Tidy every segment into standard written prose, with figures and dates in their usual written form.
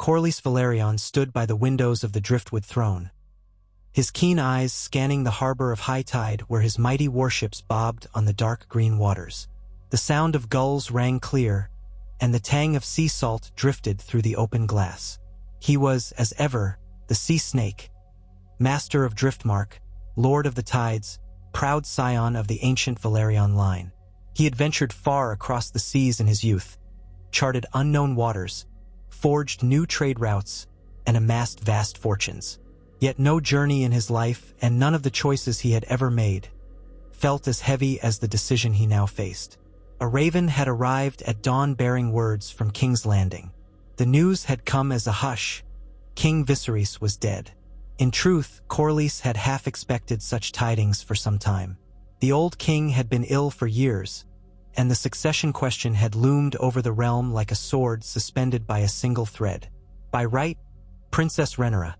Corlys Velaryon stood by the windows of the driftwood throne, his keen eyes scanning the harbor of high tide where his mighty warships bobbed on the dark green waters. The sound of gulls rang clear, and the tang of sea salt drifted through the open glass. He was, as ever, the sea snake, master of Driftmark, lord of the tides, proud scion of the ancient Velaryon line. He had ventured far across the seas in his youth, charted unknown waters, forged new trade routes, and amassed vast fortunes. Yet no journey in his life, and none of the choices he had ever made, felt as heavy as the decision he now faced. A raven had arrived at dawn bearing words from King's Landing. The news had come as a hush. King Viserys was dead. In truth, Corlys had half expected such tidings for some time. The old king had been ill for years, and the succession question had loomed over the realm like a sword suspended by a single thread. By right, Princess Rhaenyra,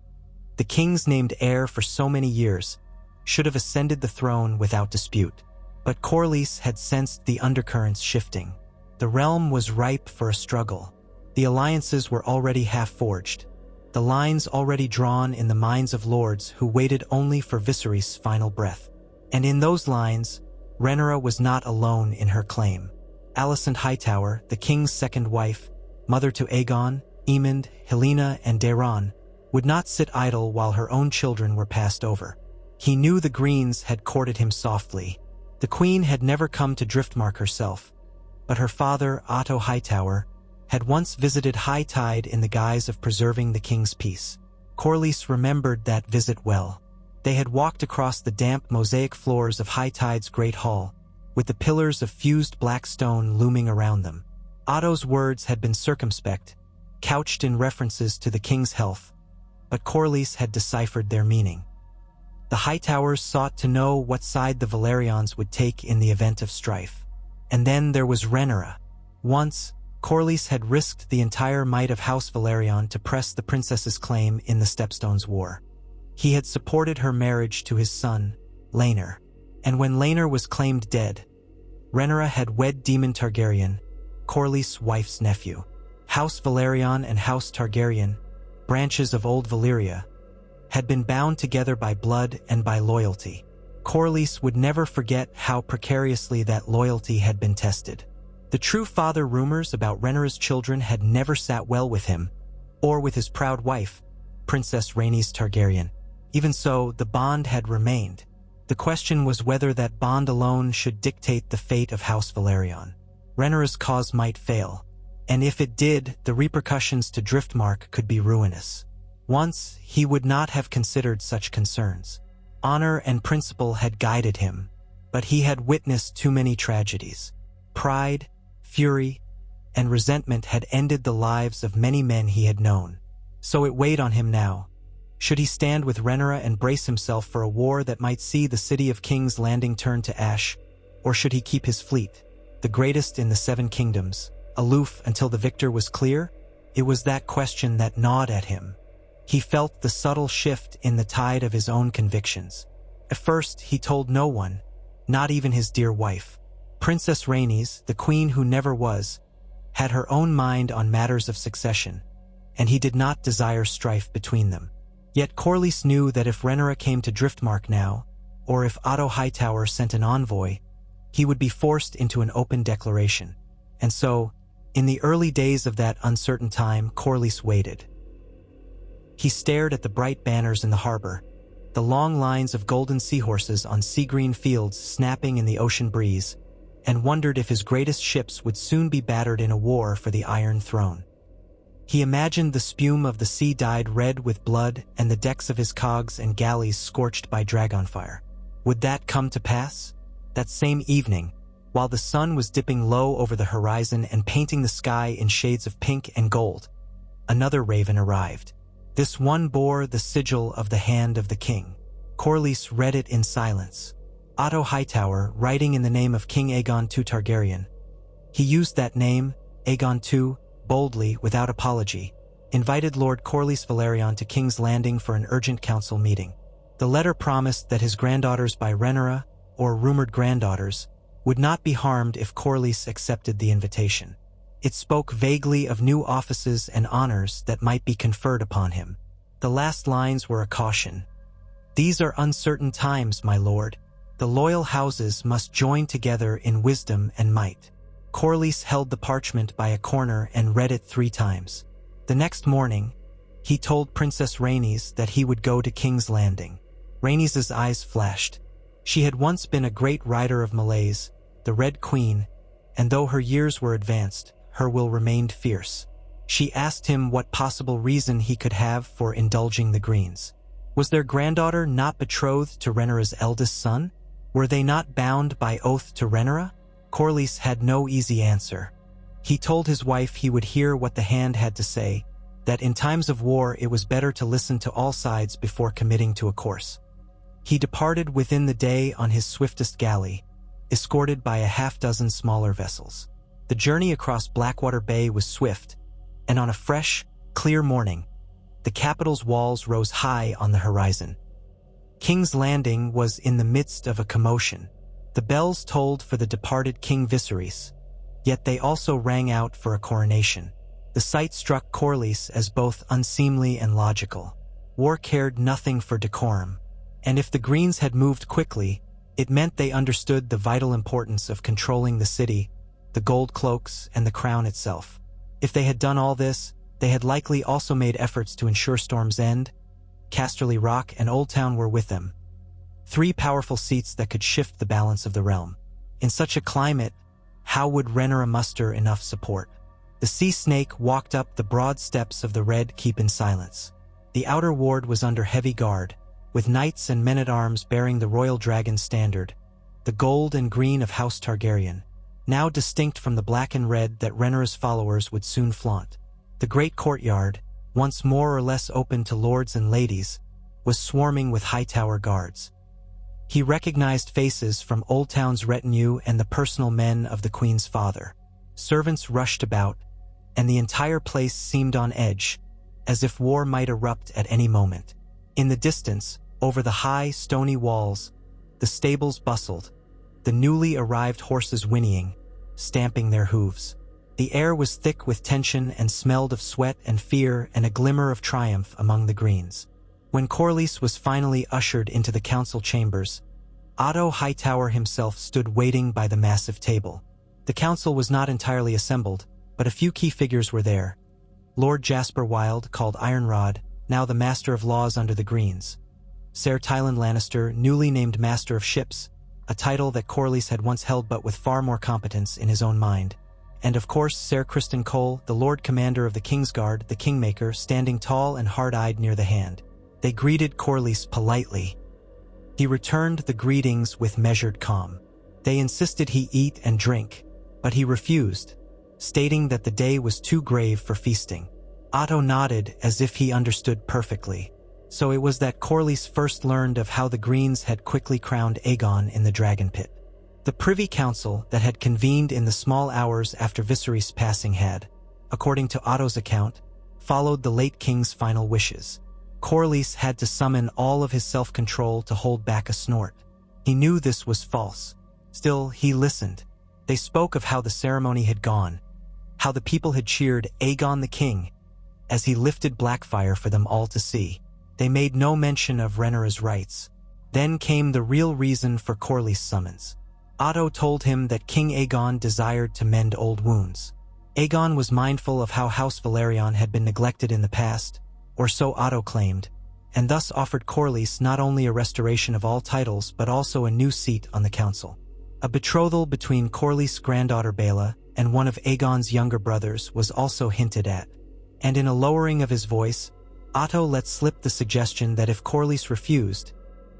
the king's named heir for so many years, should have ascended the throne without dispute. But Corlys had sensed the undercurrents shifting. The realm was ripe for a struggle. The alliances were already half-forged, the lines already drawn in the minds of lords who waited only for Viserys' final breath. And in those lines, Rhaenyra was not alone in her claim. Alicent Hightower, the king's second wife, mother to Aegon, Aemond, Helena, and Daeron, would not sit idle while her own children were passed over. He knew the Greens had courted him softly. The queen had never come to Driftmark herself, but her father, Otto Hightower, had once visited high tide in the guise of preserving the king's peace. Corlys remembered that visit well. They had walked across the damp mosaic floors of high tide's great hall, with the pillars of fused black stone looming around them. Otto's words had been circumspect, couched in references to the king's health, but Corlys had deciphered their meaning. The Hightowers sought to know what side the Velaryons would take in the event of strife. And then there was Rhaenyra. Once, Corlys had risked the entire might of House Velaryon to press the princess's claim in the Stepstones War. He had supported her marriage to his son, Rhaenyra. And when Rhaenyra was claimed dead, Rhaenyra had wed Daemon Targaryen, Corlys' wife's nephew. House Velaryon and House Targaryen, branches of old Valyria, had been bound together by blood and by loyalty. Corlys would never forget how precariously that loyalty had been tested. The true father rumors about Rhaenyra's children had never sat well with him, or with his proud wife, Princess Rhaenys Targaryen. Even so, the bond had remained. The question was whether that bond alone should dictate the fate of House Velaryon. Rhaenyra's cause might fail, and if it did, the repercussions to Driftmark could be ruinous. Once, he would not have considered such concerns. Honor and principle had guided him, but he had witnessed too many tragedies. Pride, fury, and resentment had ended the lives of many men he had known. So it weighed on him now. Should he stand with Rhaenyra and brace himself for a war that might see the city of King's Landing turn to ash, or should he keep his fleet, the greatest in the Seven Kingdoms, aloof until the victor was clear? It was that question that gnawed at him. He felt the subtle shift in the tide of his own convictions. At first, he told no one, not even his dear wife. Princess Rhaenys, the queen who never was, had her own mind on matters of succession, and he did not desire strife between them. Yet Corlys knew that if Rhaenyra came to Driftmark now, or if Otto Hightower sent an envoy, he would be forced into an open declaration. And so, in the early days of that uncertain time, Corlys waited. He stared at the bright banners in the harbor, the long lines of golden seahorses on sea-green fields snapping in the ocean breeze, and wondered if his greatest ships would soon be battered in a war for the Iron Throne. He imagined the spume of the sea dyed red with blood and the decks of his cogs and galleys scorched by dragonfire. Would that come to pass? That same evening, while the sun was dipping low over the horizon and painting the sky in shades of pink and gold, another raven arrived. This one bore the sigil of the hand of the king. Corlys read it in silence. Otto Hightower, writing in the name of King Aegon II Targaryen. He used that name, Aegon II, boldly, without apology, invited Lord Corlys Velaryon to King's Landing for an urgent council meeting. The letter promised that his granddaughters by Rhaenyra, or rumored granddaughters, would not be harmed if Corlys accepted the invitation. It spoke vaguely of new offices and honors that might be conferred upon him. The last lines were a caution. "These are uncertain times, my lord. The loyal houses must join together in wisdom and might." Corlys held the parchment by a corner and read it 3 times. The next morning, he told Princess Rhaenys that he would go to King's Landing. Rhaenys' eyes flashed. She had once been a great rider of Malaise, the Red Queen, and though her years were advanced, her will remained fierce. She asked him what possible reason he could have for indulging the Greens. Was their granddaughter not betrothed to Rhaenyra's eldest son? Were they not bound by oath to Rhaenyra? Corlys had no easy answer. He told his wife he would hear what the Hand had to say, that in times of war it was better to listen to all sides before committing to a course. He departed within the day on his swiftest galley, escorted by a half-dozen smaller vessels. The journey across Blackwater Bay was swift, and on a fresh, clear morning, the capital's walls rose high on the horizon. King's Landing was in the midst of a commotion. The bells tolled for the departed King Viserys, yet they also rang out for a coronation. The sight struck Corlys as both unseemly and logical. War cared nothing for decorum, and if the Greens had moved quickly, it meant they understood the vital importance of controlling the city, the gold cloaks, and the crown itself. If they had done all this, they had likely also made efforts to ensure Storm's End, Casterly Rock, and Old Town were with them. 3 powerful seats that could shift the balance of the realm. In such a climate, how would Rhaenyra muster enough support? The Sea Snake walked up the broad steps of the Red Keep in silence. The outer ward was under heavy guard, with knights and men-at-arms bearing the royal dragon standard, the gold and green of House Targaryen, now distinct from the black and red that Rhaenyra's followers would soon flaunt. The great courtyard, once more or less open to lords and ladies, was swarming with Hightower guards. He recognized faces from Old Town's retinue and the personal men of the Queen's father. Servants rushed about, and the entire place seemed on edge, as if war might erupt at any moment. In the distance, over the high, stony walls, the stables bustled, the newly arrived horses whinnying, stamping their hooves. The air was thick with tension and smelled of sweat and fear and a glimmer of triumph among the Greens. When Corlys was finally ushered into the council chambers, Otto Hightower himself stood waiting by the massive table. The council was not entirely assembled, but a few key figures were there. Lord Jasper Wilde, called Ironrod, now the Master of Laws under the Greens. Ser Tyland Lannister, newly named Master of Ships, a title that Corlys had once held but with far more competence in his own mind. And of course Ser Criston Cole, the Lord Commander of the Kingsguard, the Kingmaker, standing tall and hard-eyed near the Hand. They greeted Corlys politely. He returned the greetings with measured calm. They insisted he eat and drink, but he refused, stating that the day was too grave for feasting. Otto nodded as if he understood perfectly. So it was that Corlys first learned of how the Greens had quickly crowned Aegon in the Dragon Pit. The Privy Council that had convened in the small hours after Viserys' passing had, according to Otto's account, followed the late king's final wishes. Corlys had to summon all of his self-control to hold back a snort. He knew this was false. Still, he listened. They spoke of how the ceremony had gone, how the people had cheered Aegon the King as he lifted Blackfyre for them all to see. They made no mention of Rhaenyra's rights. Then came the real reason for Corlys' summons. Otto told him that King Aegon desired to mend old wounds. Aegon was mindful of how House Velaryon had been neglected in the past, or so Otto claimed, and thus offered Corlys not only a restoration of all titles but also a new seat on the council. A betrothal between Corlys' granddaughter Baela and one of Aegon's younger brothers was also hinted at, and in a lowering of his voice, Otto let slip the suggestion that if Corlys refused,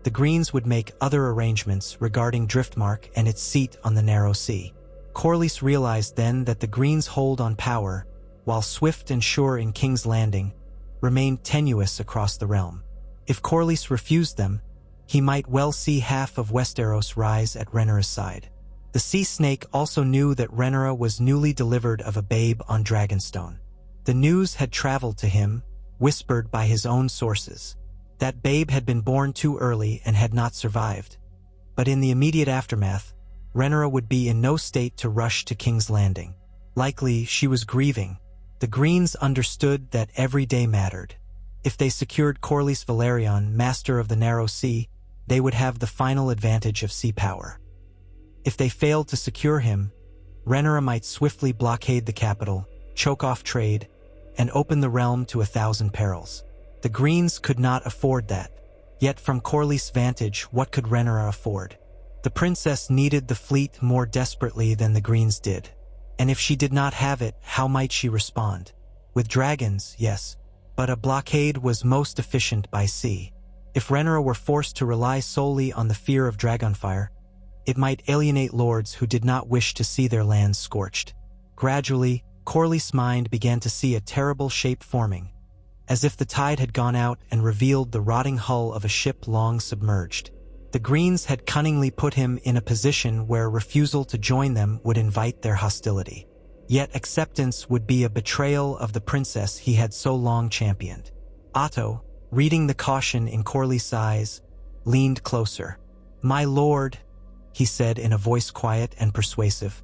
the Greens would make other arrangements regarding Driftmark and its seat on the Narrow Sea. Corlys realized then that the Greens' hold on power, while swift and sure in King's Landing, remained tenuous across the realm. If Corlys refused them, he might well see half of Westeros rise at Rhaenyra's side. The Sea Snake also knew that Rhaenyra was newly delivered of a babe on Dragonstone. The news had traveled to him, whispered by his own sources. That babe had been born too early and had not survived. But in the immediate aftermath, Rhaenyra would be in no state to rush to King's Landing. Likely, she was grieving. The Greens understood that every day mattered. If they secured Corlys Velaryon, master of the Narrow Sea, they would have the final advantage of sea power. If they failed to secure him, Rhaenyra might swiftly blockade the capital, choke off trade, and open the realm to 1,000 perils. The Greens could not afford that. Yet from Corlys' vantage, what could Rhaenyra afford? The princess needed the fleet more desperately than the Greens did. And if she did not have it, how might she respond? With dragons, yes, but a blockade was most efficient by sea. If Rhaenyra were forced to rely solely on the fear of dragonfire, it might alienate lords who did not wish to see their lands scorched. Gradually, Corlys' mind began to see a terrible shape forming, as if the tide had gone out and revealed the rotting hull of a ship long submerged. The Greens had cunningly put him in a position where refusal to join them would invite their hostility. Yet acceptance would be a betrayal of the princess he had so long championed. Otto, reading the caution in Corlys' eyes, leaned closer. "My lord," he said in a voice quiet and persuasive,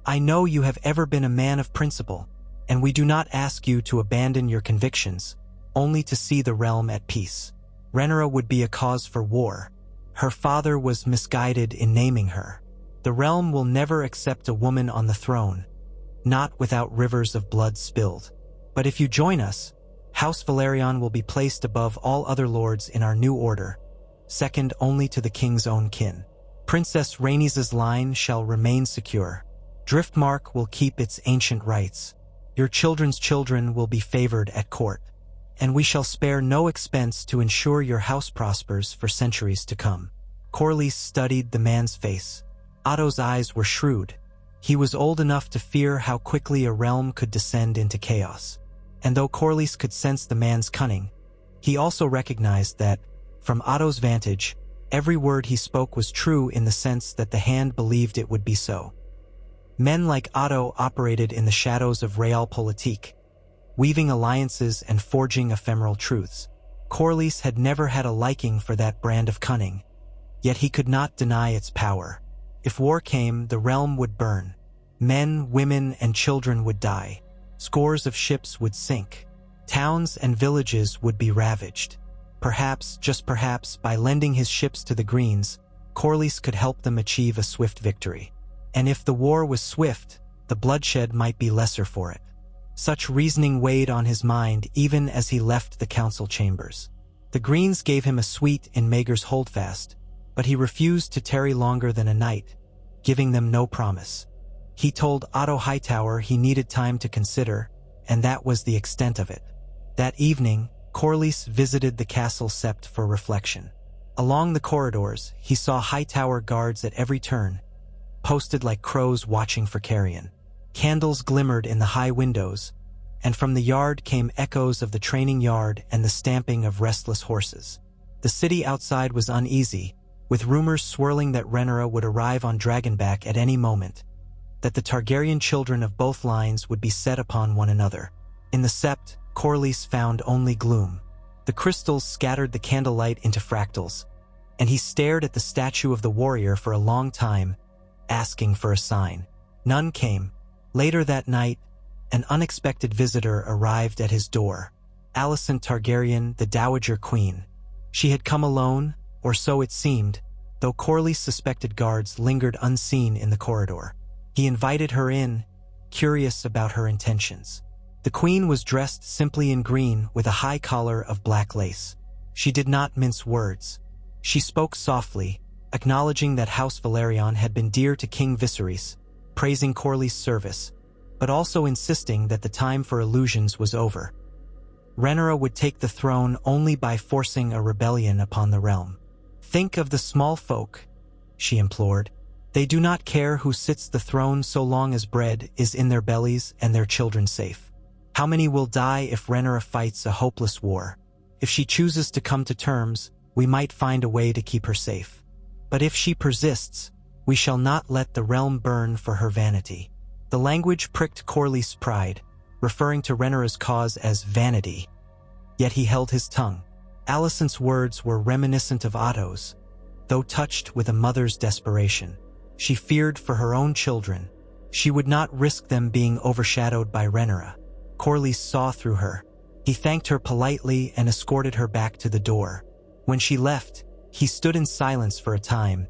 "I know you have ever been a man of principle, and we do not ask you to abandon your convictions, only to see the realm at peace. Rhaenyra would be a cause for war. Her father was misguided in naming her. The realm will never accept a woman on the throne, not without rivers of blood spilled. But if you join us, House Velaryon will be placed above all other lords in our new order, second only to the king's own kin. Princess Rhaenyra's line shall remain secure. Driftmark will keep its ancient rights. Your children's children will be favored at court, and we shall spare no expense to ensure your house prospers for centuries to come." Corlys studied the man's face. Otto's eyes were shrewd. He was old enough to fear how quickly a realm could descend into chaos. And though Corlys could sense the man's cunning, he also recognized that, from Otto's vantage, every word he spoke was true in the sense that the hand believed it would be so. Men like Otto operated in the shadows of realpolitik, weaving alliances and forging ephemeral truths. Corlys had never had a liking for that brand of cunning, yet he could not deny its power. If war came, the realm would burn. Men, women, and children would die. Scores of ships would sink. Towns and villages would be ravaged. Perhaps, just perhaps, by lending his ships to the Greens, Corlys could help them achieve a swift victory. And if the war was swift, the bloodshed might be lesser for it. Such reasoning weighed on his mind even as he left the council chambers. The Greens gave him a suite in Maegor's Holdfast, but he refused to tarry longer than a night, giving them no promise. He told Otto Hightower he needed time to consider, and that was the extent of it. That evening, Corlys visited the castle sept for reflection. Along the corridors, he saw Hightower guards at every turn, posted like crows watching for carrion. Candles glimmered in the high windows, and from the yard came echoes of the training yard and the stamping of restless horses. The city outside was uneasy, with rumors swirling that Rhaenyra would arrive on Dragonback at any moment, that the Targaryen children of both lines would be set upon one another. In the sept, Corlys found only gloom. The crystals scattered the candlelight into fractals, and he stared at the statue of the warrior for a long time, asking for a sign. None came. Later that night, an unexpected visitor arrived at his door. Alicent Targaryen, the Dowager Queen. She had come alone, or so it seemed, though Corlys suspected guards lingered unseen in the corridor. He invited her in, curious about her intentions. The queen was dressed simply in green with a high collar of black lace. She did not mince words. She spoke softly, acknowledging that House Velaryon had been dear to King Viserys, praising Corlys' service, but also insisting that the time for illusions was over. Rhaenyra would take the throne only by forcing a rebellion upon the realm. "Think of the small folk," she implored. "They do not care who sits the throne so long as bread is in their bellies and their children safe. How many will die if Rhaenyra fights a hopeless war? If she chooses to come to terms, we might find a way to keep her safe. But if she persists, we shall not let the realm burn for her vanity." The language pricked Corlys' pride, referring to Rhaenyra's cause as vanity. Yet he held his tongue. Alicent's words were reminiscent of Otto's, though touched with a mother's desperation. She feared for her own children, She would not risk them being overshadowed by Rhaenyra. Corlys saw through her. He thanked her politely and escorted her back to the door. When she left, he stood in silence for a time,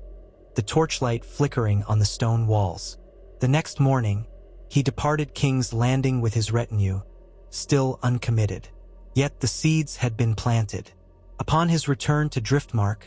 the torchlight flickering on the stone walls. The next morning, he departed King's Landing with his retinue, still uncommitted. Yet the seeds had been planted. Upon his return to Driftmark,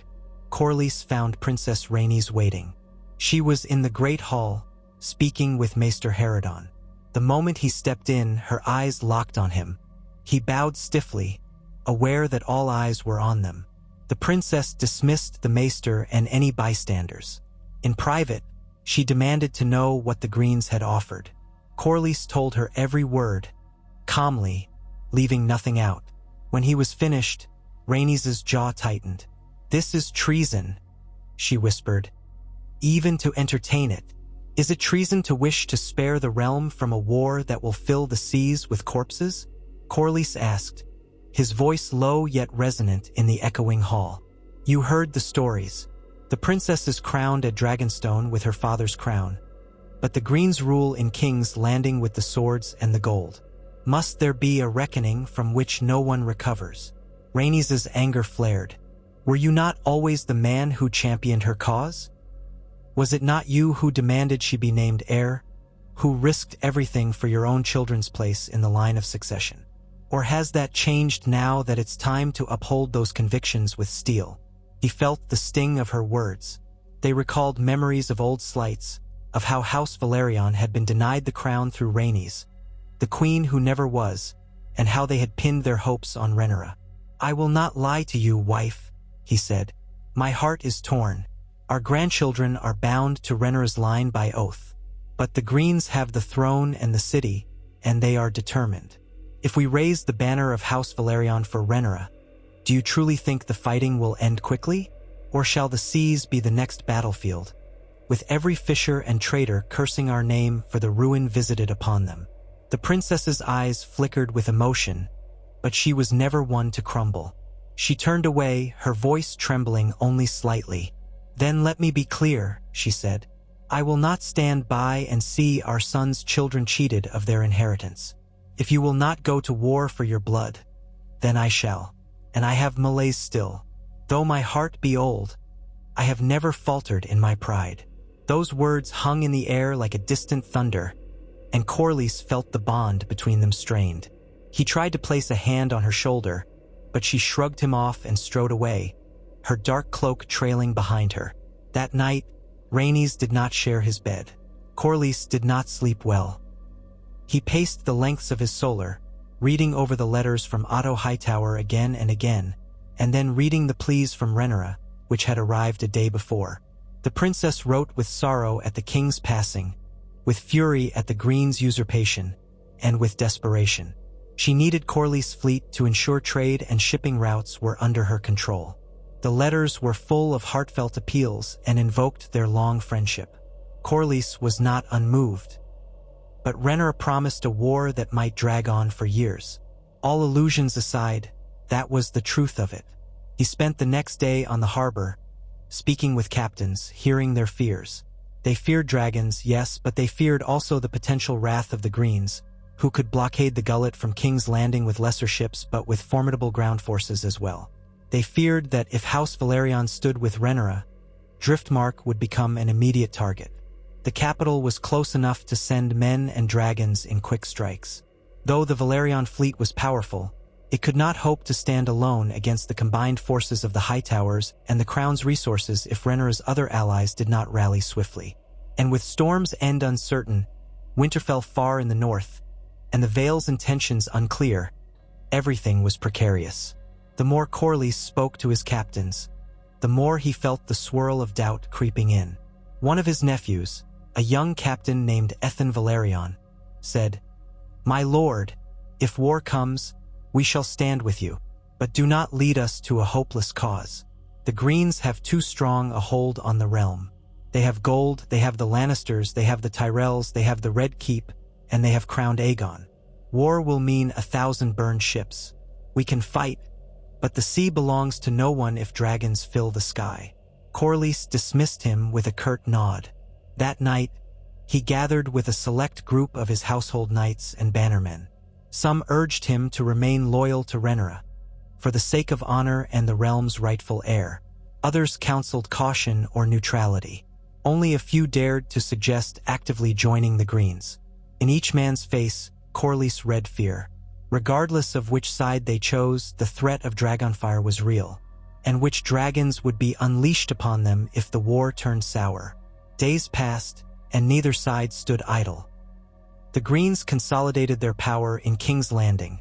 Corlys found Princess Rhaenys waiting. She was in the great hall, speaking with Maester Herodon. The moment he stepped in, her eyes locked on him. He bowed stiffly, aware that all eyes were on them. The princess dismissed the maester and any bystanders. In private, she demanded to know what the Greens had offered. Corlys told her every word, calmly, leaving nothing out. When he was finished, Rhaenys' jaw tightened. "This is treason," she whispered. "Even to entertain it. Is it treason to wish to spare the realm from a war that will fill the seas with corpses?" Corlys asked, his voice low yet resonant in the echoing hall. "You heard the stories. The princess is crowned at Dragonstone with her father's crown. But the Greens rule in King's Landing with the swords and the gold. Must there be a reckoning from which no one recovers?" Rhaenys' anger flared. "Were you not always the man who championed her cause? Was it not you who demanded she be named heir, who risked everything for your own children's place in the line of succession? Or has that changed now that it's time to uphold those convictions with steel?" He felt the sting of her words. They recalled memories of old slights, of how House Velaryon had been denied the crown through Rhaenys, the queen who never was, and how they had pinned their hopes on Rhaenyra. "I will not lie to you, wife," he said. "My heart is torn. Our grandchildren are bound to Rhaenyra's line by oath. But the Greens have the throne and the city, and they are determined. If we raise the banner of House Velaryon for Rhaenyra, do you truly think the fighting will end quickly? Or shall the seas be the next battlefield, with every fisher and trader cursing our name for the ruin visited upon them?" The princess's eyes flickered with emotion, but she was never one to crumble. She turned away, her voice trembling only slightly. "Then let me be clear," she said. "I will not stand by and see our sons' children cheated of their inheritance. If you will not go to war for your blood, then I shall. And I have malaise still. Though my heart be old, I have never faltered in my pride." Those words hung in the air like a distant thunder, and Corlys felt the bond between them strained. He tried to place a hand on her shoulder, but she shrugged him off and strode away, her dark cloak trailing behind her. That night, Rhaenys did not share his bed. Corlys did not sleep well. He paced the lengths of his solar, reading over the letters from Otto Hightower again and again, and then reading the pleas from Rhaenyra, which had arrived a day before. The princess wrote with sorrow at the king's passing, with fury at the Greens' usurpation, and with desperation. She needed Corlys' fleet to ensure trade and shipping routes were under her control. The letters were full of heartfelt appeals and invoked their long friendship. Corlys was not unmoved. But Rhaenyra promised a war that might drag on for years. All illusions aside, that was the truth of it. He spent the next day on the harbor, speaking with captains, hearing their fears. They feared dragons, yes, but they feared also the potential wrath of the Greens, who could blockade the gullet from King's Landing with lesser ships but with formidable ground forces as well. They feared that if House Velaryon stood with Rhaenyra, Driftmark would become an immediate target. The capital was close enough to send men and dragons in quick strikes. Though the Velaryon fleet was powerful, it could not hope to stand alone against the combined forces of the Hightowers and the Crown's resources if Rhaenyra's other allies did not rally swiftly. And with Storm's End uncertain, Winterfell far in the north, and the Vale's intentions unclear, everything was precarious. The more Corlys spoke to his captains, the more he felt the swirl of doubt creeping in. One of his nephews, a young captain named Ethan Velaryon, said, "My lord, if war comes, we shall stand with you, but do not lead us to a hopeless cause. The Greens have too strong a hold on the realm. They have gold, they have the Lannisters, they have the Tyrells, they have the Red Keep, and they have crowned Aegon. War will mean 1,000 burned ships. We can fight, but the sea belongs to no one if dragons fill the sky." Corlys dismissed him with a curt nod. That night, he gathered with a select group of his household knights and bannermen. Some urged him to remain loyal to Rhaenyra, for the sake of honor and the realm's rightful heir. Others counseled caution or neutrality. Only a few dared to suggest actively joining the Greens. In each man's face, Corlys read fear. Regardless of which side they chose, the threat of dragonfire was real, and which dragons would be unleashed upon them if the war turned sour. Days passed, and neither side stood idle. The Greens consolidated their power in King's Landing,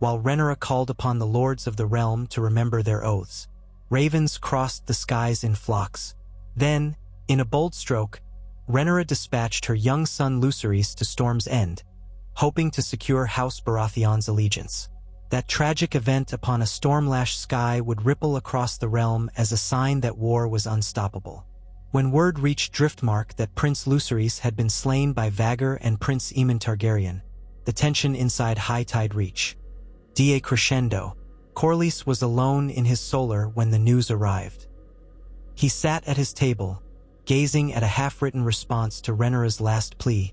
while Rhaenyra called upon the lords of the realm to remember their oaths. Ravens crossed the skies in flocks. Then, in a bold stroke, Rhaenyra dispatched her young son Lucerys to Storm's End, hoping to secure House Baratheon's allegiance. That tragic event upon a storm-lashed sky would ripple across the realm as a sign that war was unstoppable. When word reached Driftmark that Prince Lucerys had been slain by Vhagar and Prince Aemon Targaryen, the tension inside High Tide reached a crescendo. Corlys was alone in his solar when the news arrived. He sat at his table, gazing at a half-written response to Rhaenyra's last plea,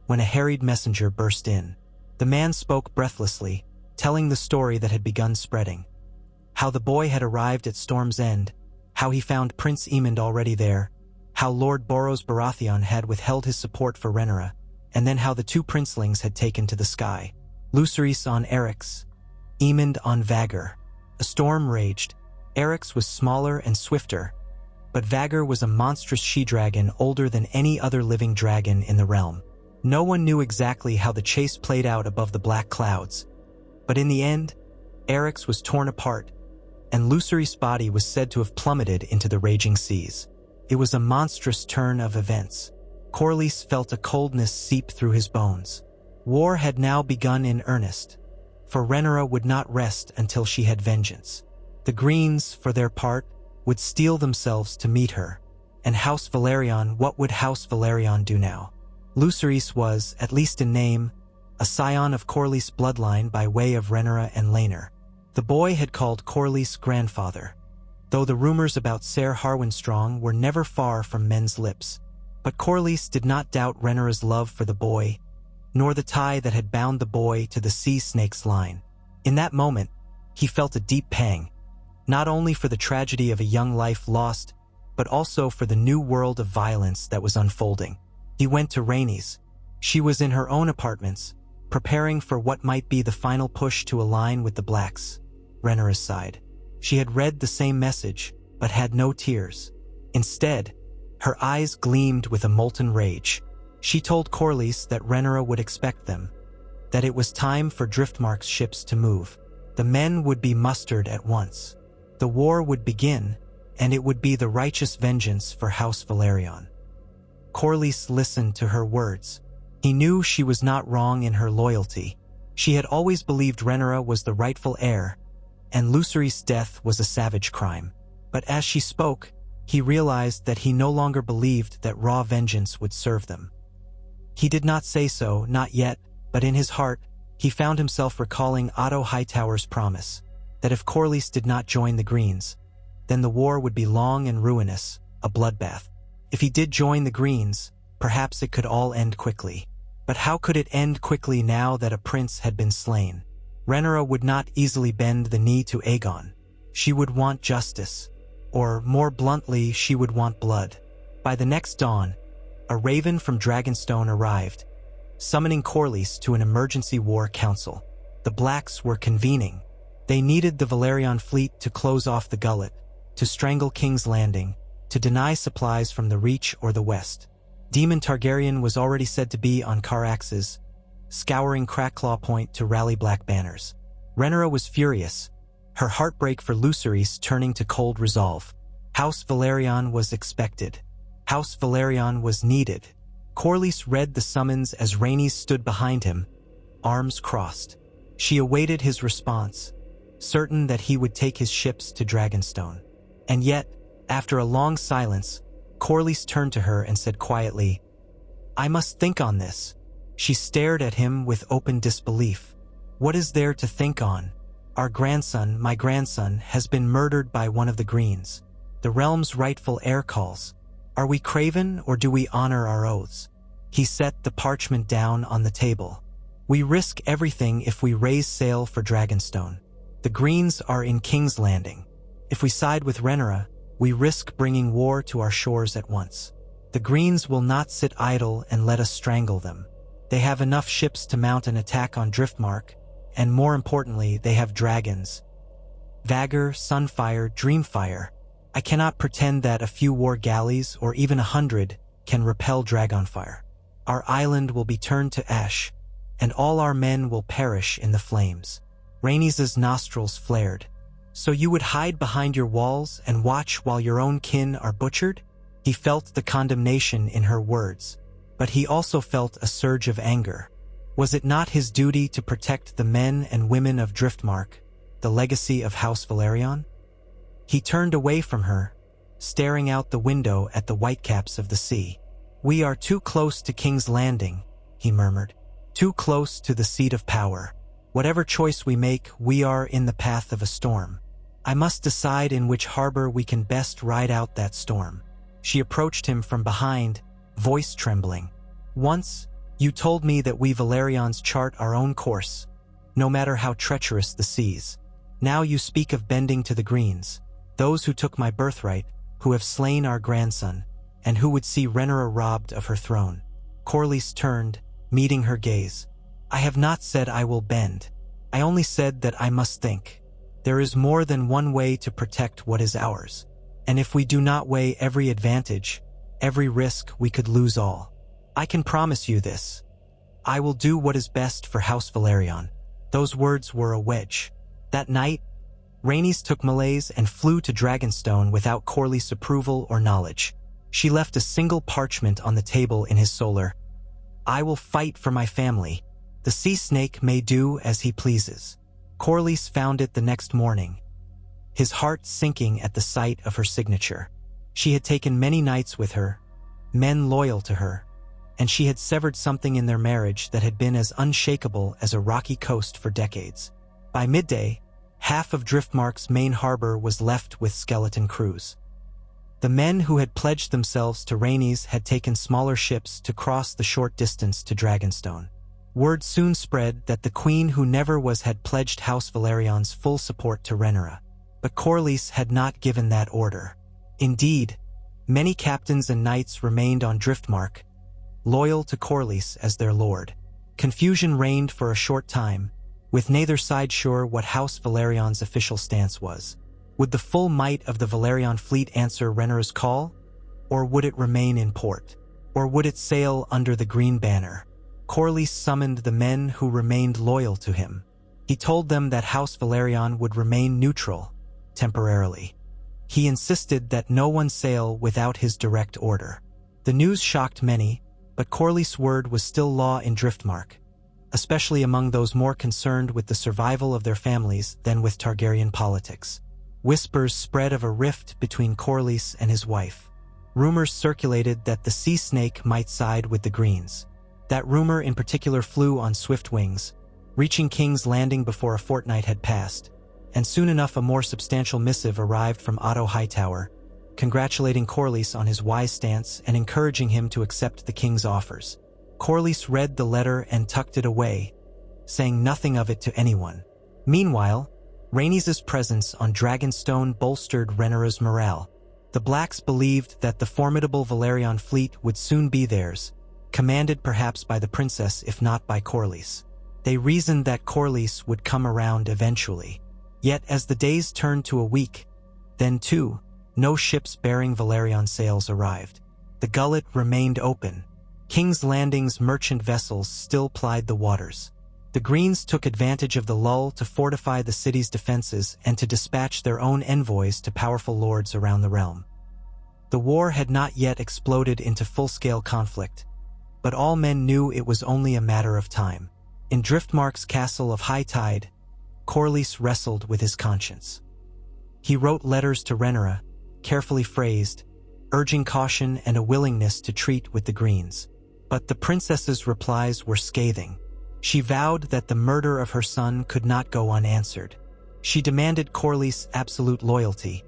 when a harried messenger burst in. The man spoke breathlessly, telling the story that had begun spreading. How the boy had arrived at Storm's End, how he found Prince Aemon already there, how Lord Boros Baratheon had withheld his support for Rhaenyra, and then how the two princelings had taken to the sky. Lucerys on Eryx, Aemon on Vhagar. A storm raged. Eryx was smaller and swifter, but Vhagar was a monstrous she-dragon older than any other living dragon in the realm. No one knew exactly how the chase played out above the black clouds, but in the end, Eryx was torn apart, and Lucerys' body was said to have plummeted into the raging seas. It was a monstrous turn of events. Corlys felt a coldness seep through his bones. War had now begun in earnest, for Rhaenyra would not rest until she had vengeance. The Greens, for their part, would steel themselves to meet her. And House Velaryon, what would House Velaryon do now? Lucerys was, at least in name, a scion of Corlys' bloodline by way of Rhaenyra and Rhaenyra. The boy had called Corlys grandfather, though the rumors about Ser Harwinstrong were never far from men's lips. But Corlys did not doubt Rhaenyra's love for the boy, nor the tie that had bound the boy to the sea snake's line. In that moment, he felt a deep pang, not only for the tragedy of a young life lost, but also for the new world of violence that was unfolding. He went to Rhaenys. She was in her own apartments, preparing for what might be the final push to align with the Blacks, Rhaenyra's side. She had read the same message, but had no tears. Instead, her eyes gleamed with a molten rage. She told Corlys that Rhaenyra would expect them, that it was time for Driftmark's ships to move. The men would be mustered at once. The war would begin, and it would be the righteous vengeance for House Velaryon. Corlys listened to her words. He knew she was not wrong in her loyalty. She had always believed Rhaenyra was the rightful heir, and Lucerys' death was a savage crime. But as she spoke, he realized that he no longer believed that raw vengeance would serve them. He did not say so, not yet, but in his heart, he found himself recalling Otto Hightower's promise, that if Corlys did not join the Greens, then the war would be long and ruinous, a bloodbath. If he did join the Greens, perhaps it could all end quickly. But how could it end quickly now that a prince had been slain? Rhaenyra would not easily bend the knee to Aegon. She would want justice, or more bluntly, she would want blood. By the next dawn, a raven from Dragonstone arrived, summoning Corlys to an emergency war council. The Blacks were convening. They needed the Velaryon fleet to close off the gullet, to strangle King's Landing, to deny supplies from the Reach or the West. Daemon Targaryen was already said to be on Caraxes, scouring Crackclaw Point to rally Black banners. Rhaenyra was furious, her heartbreak for Lucerys turning to cold resolve. House Velaryon was expected. House Velaryon was needed. Corlys read the summons as Rhaenys stood behind him, arms crossed. She awaited his response, certain that he would take his ships to Dragonstone. And yet, after a long silence, Corlys turned to her and said quietly, "I must think on this." She stared at him with open disbelief. "What is there to think on? Our grandson, my grandson, has been murdered by one of the Greens. The realm's rightful heir calls. Are we craven or do we honor our oaths? He set the parchment down on the table. "We risk everything if we raise sail for Dragonstone. The Greens are in King's Landing. If we side with Rhaenyra, we risk bringing war to our shores at once. The Greens will not sit idle and let us strangle them. They have enough ships to mount an attack on Driftmark, and more importantly, they have dragons. Vagor, Sunfire, Dreamfire. I cannot pretend that a few war galleys, or even 100, can repel Dragonfire. Our island will be turned to ash, and all our men will perish in the flames." Rhaenyra's nostrils flared. "So you would hide behind your walls and watch while your own kin are butchered?" He felt the condemnation in her words, but he also felt a surge of anger. Was it not his duty to protect the men and women of Driftmark, the legacy of House Velaryon? He turned away from her, staring out the window at the whitecaps of the sea. "We are too close to King's Landing," he murmured. "Too close to the seat of power. Whatever choice we make, we are in the path of a storm. I must decide in which harbor we can best ride out that storm." She approached him from behind, voice trembling. "Once, you told me that we Velaryons chart our own course, no matter how treacherous the seas. Now you speak of bending to the Greens, those who took my birthright, who have slain our grandson, and who would see Rhaenyra robbed of her throne." Corlys turned, meeting her gaze. "I have not said I will bend. I only said that I must think. There is more than one way to protect what is ours. And if we do not weigh every advantage, every risk, we could lose all. I can promise you this. I will do what is best for House Velaryon." Those words were a wedge. That night, Rhaenys took Meleys and flew to Dragonstone without Corlys' approval or knowledge. She left a single parchment on the table in his solar. "I will fight for my family. The sea snake may do as he pleases." Corlys found it the next morning, his heart sinking at the sight of her signature. She had taken many knights with her, men loyal to her, and she had severed something in their marriage that had been as unshakable as a rocky coast for decades. By midday, half of Driftmark's main harbor was left with skeleton crews. The men who had pledged themselves to Rhaenys had taken smaller ships to cross the short distance to Dragonstone. Word soon spread that the queen who never was had pledged House Velaryon's full support to Rhaenyra. But Corlys had not given that order. Indeed, many captains and knights remained on Driftmark, loyal to Corlys as their lord. Confusion reigned for a short time, with neither side sure what House Velaryon's official stance was. Would the full might of the Velaryon fleet answer Rhaenyra's call? Or would it remain in port? Or would it sail under the green banner? Corlys summoned the men who remained loyal to him. He told them that House Velaryon would remain neutral, temporarily. He insisted that no one sail without his direct order. The news shocked many, but Corlys' word was still law in Driftmark, especially among those more concerned with the survival of their families than with Targaryen politics. Whispers spread of a rift between Corlys and his wife. Rumors circulated that the sea snake might side with the Greens. That rumor in particular flew on swift wings, reaching King's Landing before a fortnight had passed, and soon enough a more substantial missive arrived from Otto Hightower, congratulating Corlys on his wise stance and encouraging him to accept the king's offers. Corlys read the letter and tucked it away, saying nothing of it to anyone. Meanwhile, Rhaenys' presence on Dragonstone bolstered Rhaenyra's morale. The Blacks believed that the formidable Velaryon fleet would soon be theirs, commanded perhaps by the princess if not by Corlys. They reasoned that Corlys would come around eventually. Yet as the days turned to a week, then two, no ships bearing Velaryon sails arrived. The gullet remained open. King's Landing's merchant vessels still plied the waters. The Greens took advantage of the lull to fortify the city's defenses and to dispatch their own envoys to powerful lords around the realm. The war had not yet exploded into full-scale conflict, but all men knew it was only a matter of time. In Driftmark's castle of high tide, Corlys wrestled with his conscience. He wrote letters to Rhaenyra, carefully phrased, urging caution and a willingness to treat with the Greens. But the princess's replies were scathing. She vowed that the murder of her son could not go unanswered. She demanded Corlys' absolute loyalty,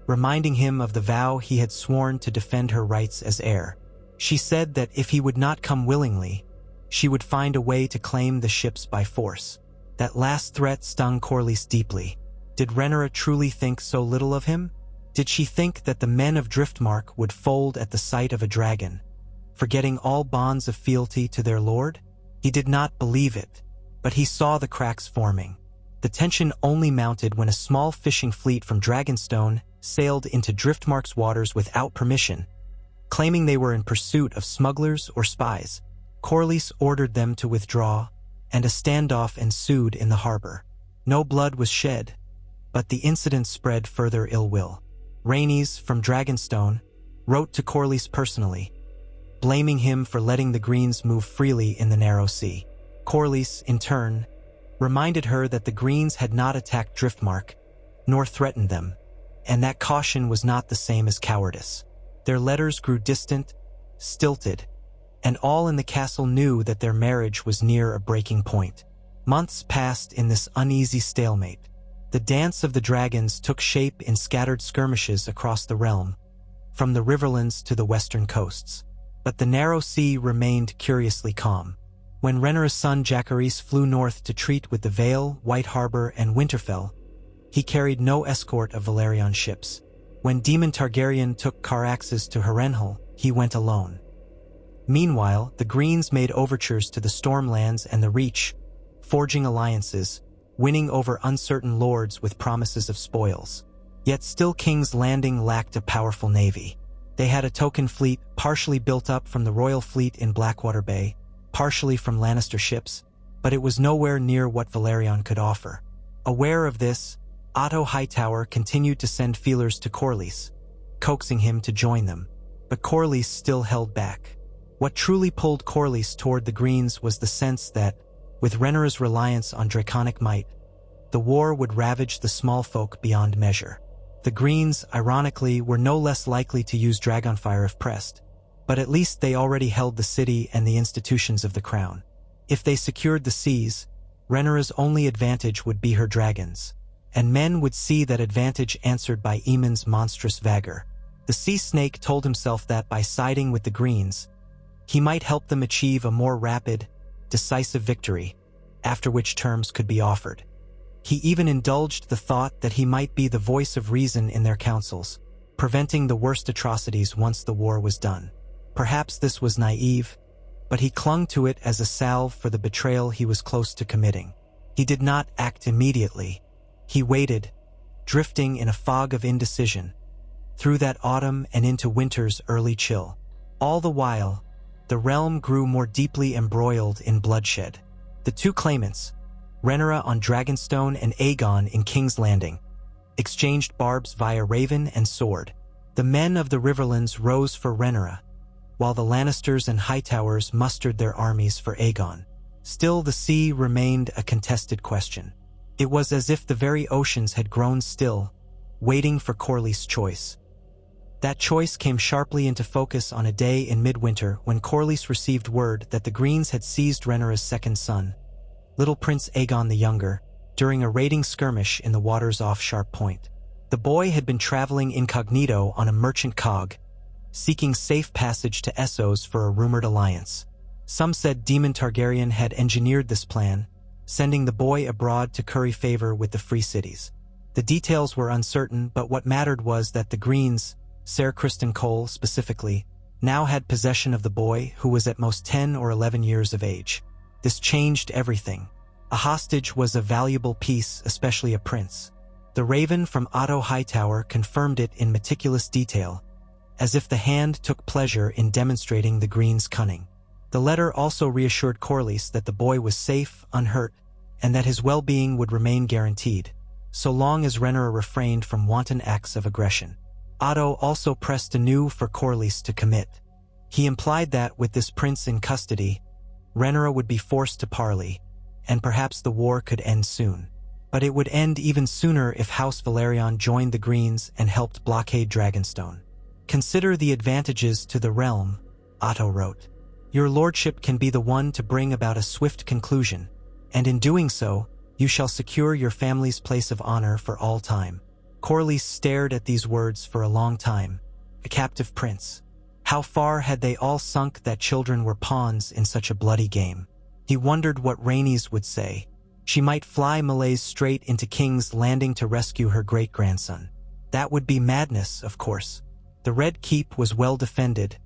reminding him of the vow he had sworn to defend her rights as heir. She said that if he would not come willingly, she would find a way to claim the ships by force. That last threat stung Corlys deeply. Did Rhaenyra truly think so little of him? Did she think that the men of Driftmark would fold at the sight of a dragon, forgetting all bonds of fealty to their lord? He did not believe it, but he saw the cracks forming. The tension only mounted when a small fishing fleet from Dragonstone sailed into Driftmark's waters without permission, claiming they were in pursuit of smugglers or spies. Corlys ordered them to withdraw, and a standoff ensued in the harbor. No blood was shed, but the incident spread further ill will. Rhaenys from Dragonstone wrote to Corlys personally, blaming him for letting the Greens move freely in the narrow sea. Corlys, in turn, reminded her that the Greens had not attacked Driftmark, nor threatened them, and that caution was not the same as cowardice. Their letters grew distant, stilted, and all in the castle knew that their marriage was near a breaking point. Months passed in this uneasy stalemate. The dance of the dragons took shape in scattered skirmishes across the realm, from the Riverlands to the western coasts. But the narrow sea remained curiously calm. When Rhaenyra's son Jacaerys flew north to treat with the Vale, White Harbor, and Winterfell, he carried no escort of Velaryon ships. When Daemon Targaryen took Caraxes to Harrenhal, he went alone. Meanwhile, the Greens made overtures to the Stormlands and the Reach, forging alliances, winning over uncertain lords with promises of spoils. Yet still King's Landing lacked a powerful navy. They had a token fleet, partially built up from the Royal Fleet in Blackwater Bay, partially from Lannister ships, but it was nowhere near what Velaryon could offer. Aware of this, Otto Hightower continued to send feelers to Corlys, coaxing him to join them, but Corlys still held back. What truly pulled Corlys toward the Greens was the sense that, with Rhaenyra's reliance on draconic might, the war would ravage the small folk beyond measure. The Greens, ironically, were no less likely to use dragonfire if pressed, but at least they already held the city and the institutions of the crown. If they secured the seas, Rhaenyra's only advantage would be her dragons, and men would see that advantage answered by Aemon's monstrous vigor. The sea snake told himself that by siding with the Greens, he might help them achieve a more rapid, decisive victory, after which terms could be offered. He even indulged the thought that he might be the voice of reason in their councils, preventing the worst atrocities once the war was done. Perhaps this was naive, but he clung to it as a salve for the betrayal he was close to committing. He did not act immediately. He waited, drifting in a fog of indecision, through that autumn and into winter's early chill. All the while, the realm grew more deeply embroiled in bloodshed. The two claimants, Rhaenyra on Dragonstone and Aegon in King's Landing, exchanged barbs via raven and sword. The men of the Riverlands rose for Rhaenyra, while the Lannisters and Hightowers mustered their armies for Aegon. Still, the sea remained a contested question. It was as if the very oceans had grown still, waiting for Corlys' choice. That choice came sharply into focus on a day in midwinter when Corlys received word that the Greens had seized Rhaenyra's second son, little Prince Aegon the Younger, during a raiding skirmish in the waters off Sharp Point. The boy had been traveling incognito on a merchant cog, seeking safe passage to Essos for a rumored alliance. Some said Daemon Targaryen had engineered this plan, sending the boy abroad to curry favor with the free cities. The details were uncertain, but what mattered was that the Greens, Ser Criston Cole specifically, now had possession of the boy, who was at most 10 or 11 years of age. This changed everything. A hostage was a valuable piece, especially a prince. The raven from Otto Hightower confirmed it in meticulous detail, as if the hand took pleasure in demonstrating the Greens' cunning. The letter also reassured Corlys that the boy was safe, unhurt, and that his well-being would remain guaranteed, so long as Rhaenyra refrained from wanton acts of aggression. Otto also pressed anew for Corlys to commit. He implied that, with this prince in custody, Rhaenyra would be forced to parley, and perhaps the war could end soon. But it would end even sooner if House Velaryon joined the Greens and helped blockade Dragonstone. "Consider the advantages to the realm," Otto wrote. "Your lordship can be the one to bring about a swift conclusion, and in doing so, you shall secure your family's place of honor for all time." Corlys stared at these words for a long time. A captive prince, How far had they all sunk that children were pawns in such a bloody game? He wondered what Rhaenys would say. She might fly Malaise straight into King's Landing to rescue her great-grandson. That would be madness, of course. The Red Keep was well defended,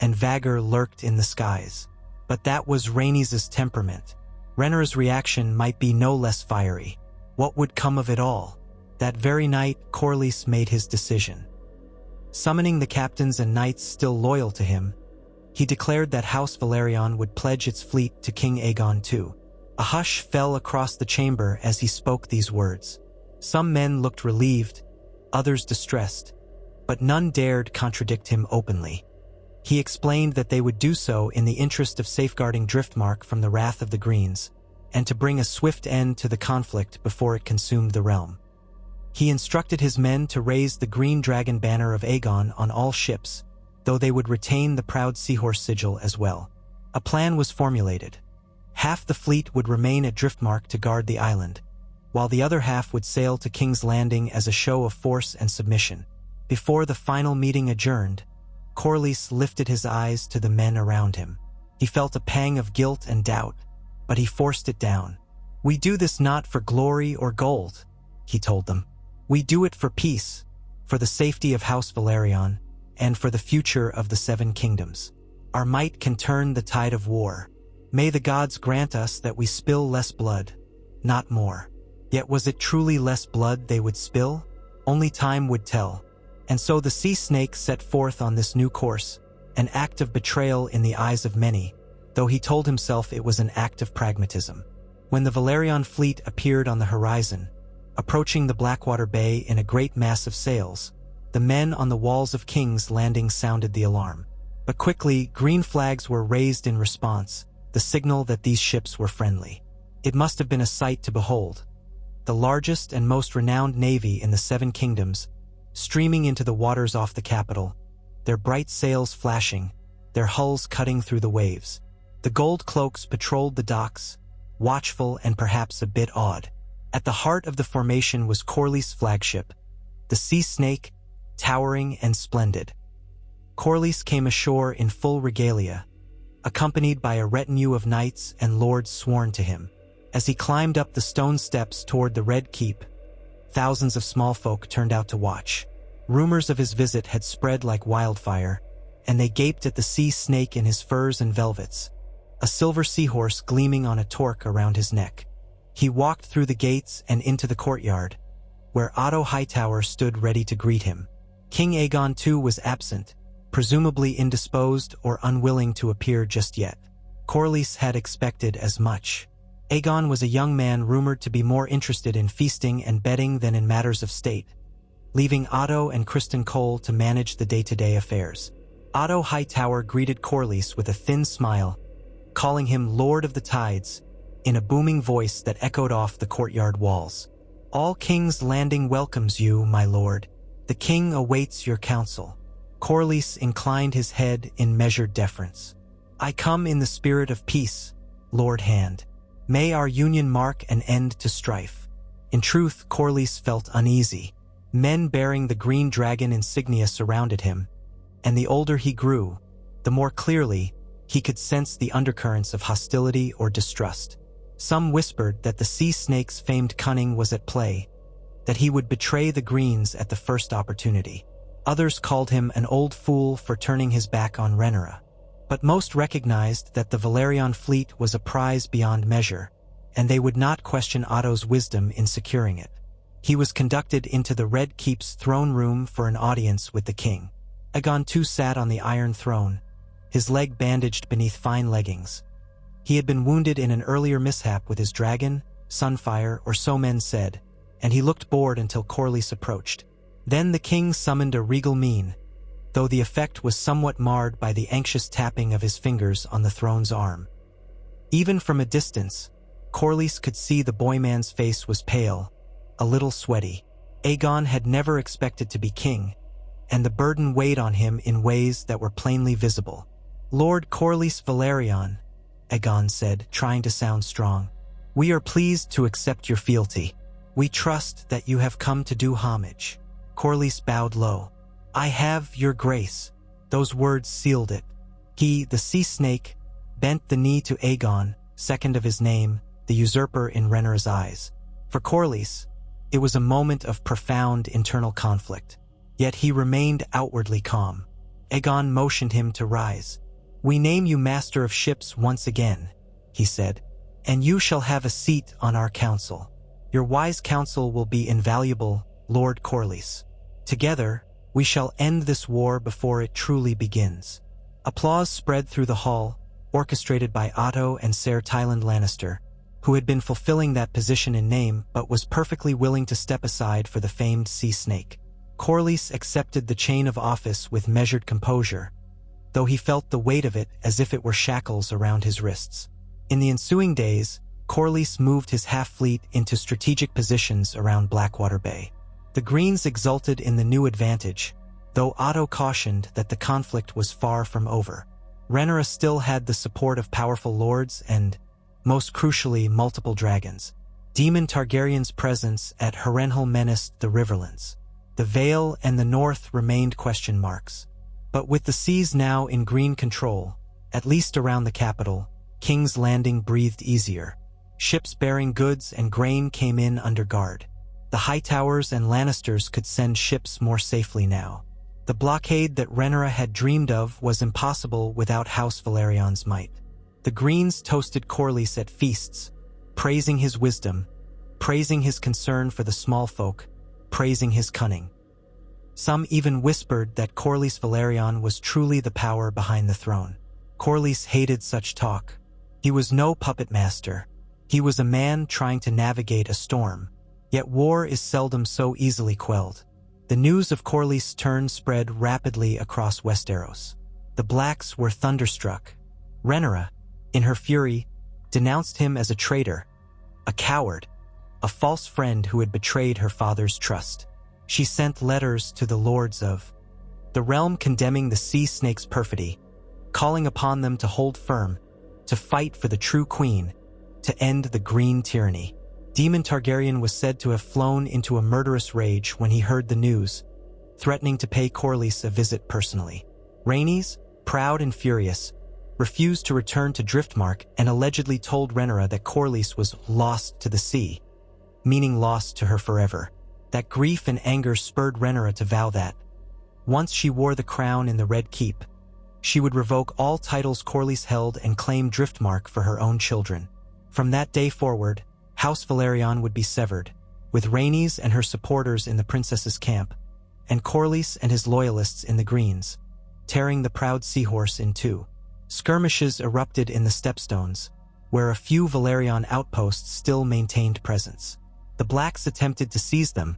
and Vagor lurked in the skies. But that was Rhaenys' temperament. Rhaenyra's reaction might be no less fiery. What would come of it all? That very night, Corlys made his decision. Summoning the captains and knights still loyal to him, he declared that House Velaryon would pledge its fleet to King Aegon II. A hush fell across the chamber as he spoke these words. Some men looked relieved, others distressed, but none dared contradict him openly. He explained that they would do so in the interest of safeguarding Driftmark from the wrath of the Greens, and to bring a swift end to the conflict before it consumed the realm. He instructed his men to raise the green dragon banner of Aegon on all ships, though they would retain the proud seahorse sigil as well. A plan was formulated. Half the fleet would remain at Driftmark to guard the island, while the other half would sail to King's Landing as a show of force and submission. Before the final meeting adjourned, Corlys lifted his eyes to the men around him. He felt a pang of guilt and doubt, but he forced it down. "We do this not for glory or gold," he told them. "We do it for peace, for the safety of House Velaryon, and for the future of the Seven Kingdoms. Our might can turn the tide of war. May the gods grant us that we spill less blood, not more." Yet was it truly less blood they would spill? Only time would tell. And so the sea snake set forth on this new course, an act of betrayal in the eyes of many, though he told himself it was an act of pragmatism. When the Velaryon fleet appeared on the horizon, approaching the Blackwater Bay in a great mass of sails, the men on the walls of King's Landing sounded the alarm. But quickly, green flags were raised in response, the signal that these ships were friendly. It must have been a sight to behold. The largest and most renowned navy in the Seven Kingdoms, streaming into the waters off the capital, their bright sails flashing, their hulls cutting through the waves. The gold cloaks patrolled the docks, watchful and perhaps a bit awed. At the heart of the formation was Corlys' flagship, the Sea Snake, towering and splendid. Corlys came ashore in full regalia, accompanied by a retinue of knights and lords sworn to him. As he climbed up the stone steps toward the Red Keep, thousands of small folk turned out to watch. Rumors of his visit had spread like wildfire, and they gaped at the sea snake in his furs and velvets, a silver seahorse gleaming on a torque around his neck. He walked through the gates and into the courtyard, where Otto Hightower stood ready to greet him. King Aegon II was absent, presumably indisposed or unwilling to appear just yet. Corlys had expected as much. Aegon was a young man rumored to be more interested in feasting and betting than in matters of state, leaving Otto and Criston Cole to manage the day-to-day affairs. Otto Hightower greeted Corlys with a thin smile, calling him Lord of the Tides, in a booming voice that echoed off the courtyard walls. "All King's Landing welcomes you, my lord. The king awaits your counsel." Corlys inclined his head in measured deference. "I come in the spirit of peace, Lord Hand. May our union mark an end to strife." In truth, Corlys felt uneasy. Men bearing the green dragon insignia surrounded him, and the older he grew, the more clearly he could sense the undercurrents of hostility or distrust. Some whispered that the sea snake's famed cunning was at play, that he would betray the Greens at the first opportunity. Others called him an old fool for turning his back on Rhaenyra. But most recognized that the Velaryon fleet was a prize beyond measure, and they would not question Otto's wisdom in securing it. He was conducted into the Red Keep's throne room for an audience with the king. Aegon II sat on the Iron Throne, his leg bandaged beneath fine leggings. He had been wounded in an earlier mishap with his dragon, Sunfire, or so men said, and he looked bored until Corlys approached. Then the king summoned a regal mien, though the effect was somewhat marred by the anxious tapping of his fingers on the throne's arm. Even from a distance, Corlys could see the boyman's face was pale, a little sweaty. Aegon had never expected to be king, and the burden weighed on him in ways that were plainly visible. "Lord Corlys Velaryon," Aegon said, trying to sound strong, "we are pleased to accept your fealty. We trust that you have come to do homage." Corlys bowed low. "I have, your grace," Those words sealed it. He, the sea snake, bent the knee to Aegon, second of his name, the usurper in Rhaenyra's eyes. For Corlys, it was a moment of profound internal conflict. Yet he remained outwardly calm. Aegon motioned him to rise. "We name you master of ships once again," he said, "and you shall have a seat on our council. Your wise counsel will be invaluable, Lord Corlys. Together, we shall end this war before it truly begins." Applause spread through the hall, orchestrated by Otto and Ser Tyland Lannister, who had been fulfilling that position in name but was perfectly willing to step aside for the famed sea snake. Corlys accepted the chain of office with measured composure, though he felt the weight of it as if it were shackles around his wrists. In the ensuing days, Corlys moved his half-fleet into strategic positions around Blackwater Bay. The Greens exulted in the new advantage, though Otto cautioned that the conflict was far from over. Rhaenyra still had the support of powerful lords and, most crucially, multiple dragons. Daemon Targaryen's presence at Harrenhal menaced the Riverlands. The Vale and the North remained question marks. But with the seas now in green control, at least around the capital, King's Landing breathed easier. Ships bearing goods and grain came in under guard. The Hightowers and Lannisters could send ships more safely now. The blockade that Rhaenyra had dreamed of was impossible without House Velaryon's might. The Greens toasted Corlys at feasts, praising his wisdom, praising his concern for the small folk, praising his cunning. Some even whispered that Corlys Velaryon was truly the power behind the throne. Corlys hated such talk. He was no puppet master. He was a man trying to navigate a storm. Yet war is seldom so easily quelled. The news of Corlys' turn spread rapidly across Westeros. The Blacks were thunderstruck. Rhaenyra, in her fury, denounced him as a traitor, a coward, a false friend who had betrayed her father's trust. She sent letters to the lords of the realm condemning the sea snake's perfidy, calling upon them to hold firm, to fight for the true queen, to end the green tyranny. Daemon Targaryen was said to have flown into a murderous rage when he heard the news, threatening to pay Corlys a visit personally. Rhaenys, proud and furious, refused to return to Driftmark and allegedly told Rhaenyra that Corlys was lost to the sea, meaning lost to her forever. That grief and anger spurred Rhaenyra to vow that, once she wore the crown in the Red Keep, she would revoke all titles Corlys held and claim Driftmark for her own children. From that day forward, House Velaryon would be severed, with Rhaenys and her supporters in the princess's camp, and Corlys and his loyalists in the Greens, tearing the proud seahorse in two. Skirmishes erupted in the Stepstones, where a few Velaryon outposts still maintained presence. The Blacks attempted to seize them,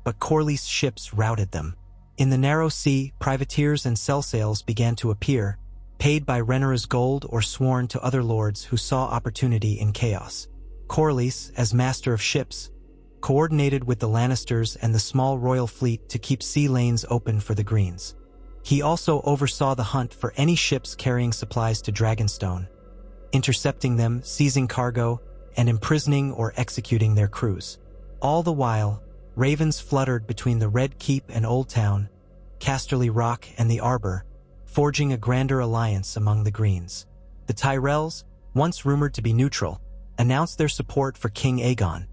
but Corlys' ships routed them. In the narrow sea, privateers and sell-sails began to appear, paid by Rhaenyra's gold or sworn to other lords who saw opportunity in chaos. Corlys, as master of ships, coordinated with the Lannisters and the small royal fleet to keep sea lanes open for the Greens. He also oversaw the hunt for any ships carrying supplies to Dragonstone, intercepting them, seizing cargo, and imprisoning or executing their crews. All the while, ravens fluttered between the Red Keep and Old Town, Casterly Rock and the Arbor, forging a grander alliance among the Greens. The Tyrells, once rumored to be neutral, announced their support for King Aegon,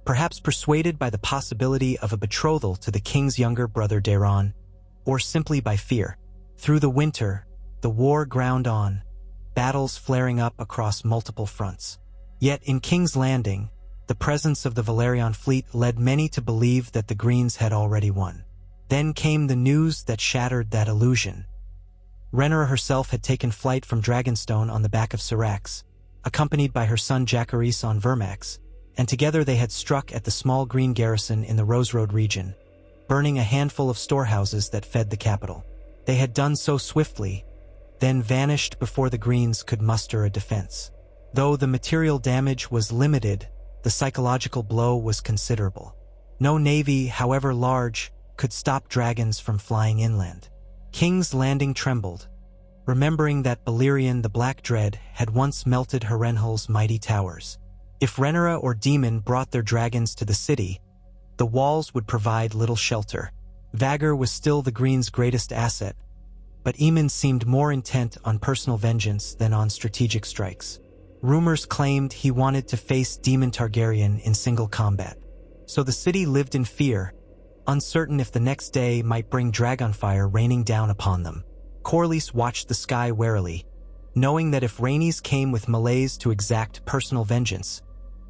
perhaps persuaded by the possibility of a betrothal to the king's younger brother Daeron, or simply by fear. Through the winter, the war ground on, battles flaring up across multiple fronts. Yet in King's Landing, the presence of the Velaryon fleet led many to believe that the Greens had already won. Then came the news that shattered that illusion. Rhaenyra herself had taken flight from Dragonstone on the back of Syrax, accompanied by her son Jacaerys on Vermax, and together they had struck at the small green garrison in the Rose Road region, burning a handful of storehouses that fed the capital. They had done so swiftly, then vanished before the Greens could muster a defense. Though the material damage was limited, the psychological blow was considerable. No navy, however large, could stop dragons from flying inland. King's Landing trembled, remembering that Balerion the Black Dread had once melted Harrenhal's mighty towers. If Rhaenyra or Daemon brought their dragons to the city, the walls would provide little shelter. Vhagar was still the Greens' greatest asset, but Aemon seemed more intent on personal vengeance than on strategic strikes. Rumors claimed he wanted to face Daemon Targaryen in single combat. So the city lived in fear, uncertain if the next day might bring dragonfire raining down upon them. Corlys watched the sky warily, knowing that if Rhaenys came with malaise to exact personal vengeance,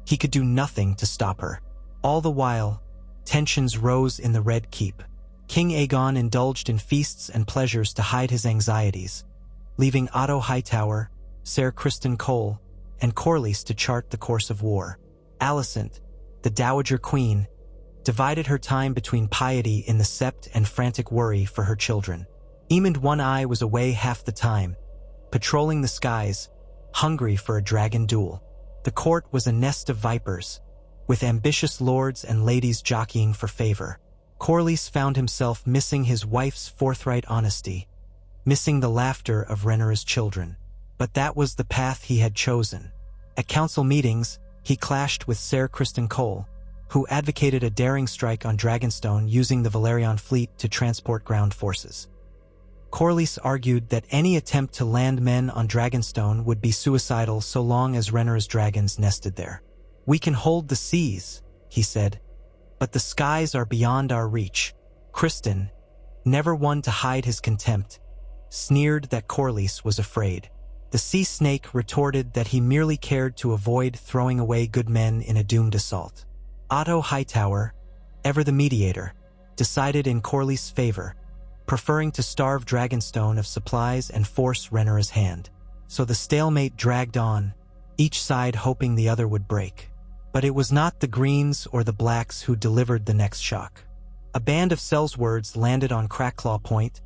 he could do nothing to stop her. All the while, tensions rose in the Red Keep. King Aegon indulged in feasts and pleasures to hide his anxieties, leaving Otto Hightower, Ser Criston Cole, and Corlys to chart the course of war. Alicent, the Dowager Queen, divided her time between piety in the Sept and frantic worry for her children. Aemond One Eye was away half the time, patrolling the skies, hungry for a dragon duel. The court was a nest of vipers, with ambitious lords and ladies jockeying for favor. Corlys found himself missing his wife's forthright honesty, missing the laughter of Rhaenyra's children. But that was the path he had chosen. At council meetings, he clashed with Ser Criston Cole, who advocated a daring strike on Dragonstone using the Velaryon fleet to transport ground forces. Corlys argued that any attempt to land men on Dragonstone would be suicidal so long as Rhaenyra's dragons nested there. "We can hold the seas," he said, "but the skies are beyond our reach." Criston, never one to hide his contempt, sneered that Corlys was afraid. The sea snake retorted that he merely cared to avoid throwing away good men in a doomed assault. Otto Hightower, ever the mediator, decided in Corlys' favor, preferring to starve Dragonstone of supplies and force Rhaenyra's hand. So the stalemate dragged on, each side hoping the other would break. But it was not the Greens or the Blacks who delivered the next shock. A band of Sellswords landed on Crackclaw Point,